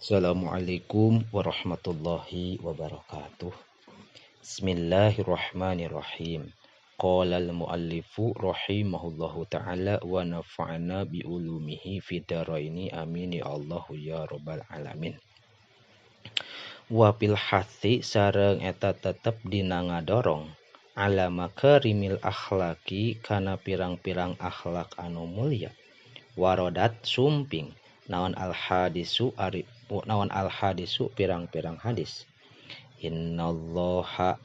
Assalamualaikum warahmatullahi wabarakatuh. Bismillahirrahmanirrahim. Qala al-muallifu rahimahullahu ta'ala wa nafa'ana bi ulumihi fid dharaini amin ya Allah ya rabbal alamin. Wa fil hathi sareng eta tetep dina ngadorong ala makarimil akhlaki kana pirang-pirang akhlak anu mulia. Warodat sumping naon al hadisu pirang-pirang hadis. Innallaha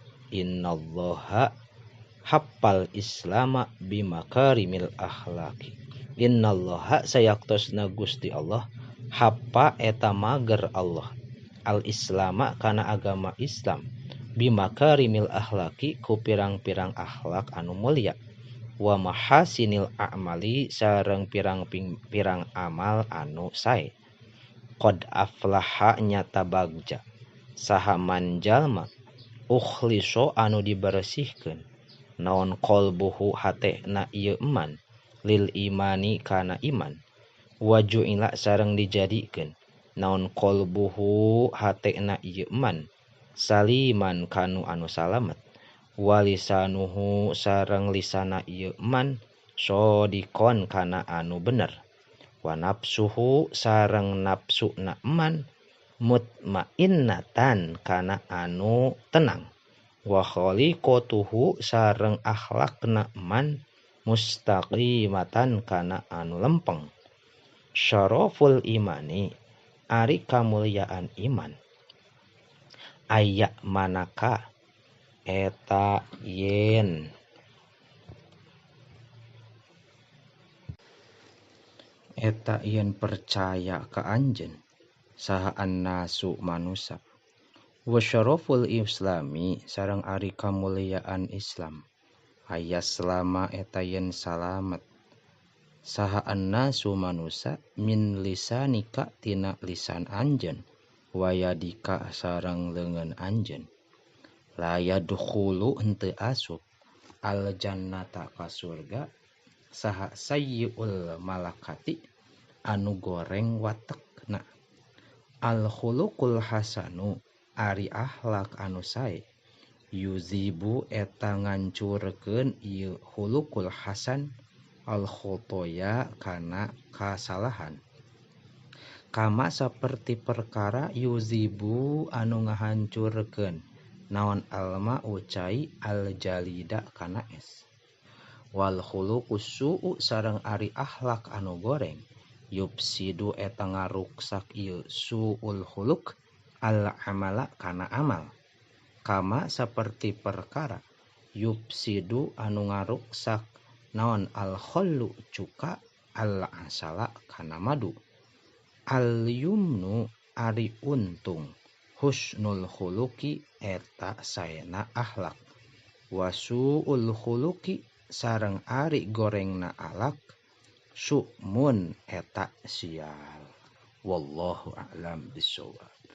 happal islama bimakarimil akhlaki. Innallaha sayaktosna Gusti Allah happa eta mager Allah al islama kana agama Islam bimakarimil akhlaki ku pirang-pirang akhlak anu mulia. Wa mahasinil a'mali sareng pirang amal anu sae. Qad aflaha nyata bagja saha manjalma ukhliso anu dibersihkeun naon qalbuhu hatena ieu iman lil imani kana iman wajuila sareng dijadikeun naon qalbuhu hatena ieu iman saliman kanu anu salamet walisanuhu sareng lisana ieu iman sodikon kana anu bener wa nafsuhu sareng nafsuna iman mutmainnatan kana anu tenang wa khaliqatuhu sareng akhlakna iman mustaqimatan kana anu lempeng. Syaraful imani ari kamuliaan iman aya manaka eta yen percaya ka anjeun saha annasu manusa. Wa syaraful islami sareng ari kamuliaan Islam aya selama eta yen salamet saha annasu manusa min lisanika tina lisan anjeun wayadika sareng leungeun anjeun. La yadkhulu henteu asup al jannata ka surga saha sayyiul malakati anu goreng watekna. Al khuluqul hasanu ari akhlak anu sae yuzibu eta ngancurkeun ieu khuluqul hasan al khotoya kana kasalahan. Kama saperti perkara yuzibu anu ngahancurkeun naon alma ucai al jalida kana es. Wal khuluqus su'u sareng ari akhlak anu goreng yupsidu eta ngaruksak ieu su'ul khuluq al amala kana amal. Kama saperti perkara yupsidu anu ngaruksak naon al khallu cuka al asala kana madu. Al yumnu ari untung husnul khuluqi eta saena akhlak. Wasu'ul khuluqi sareng ari gorengna alak su'mun eta sial. Wallahu a'lam bishawab.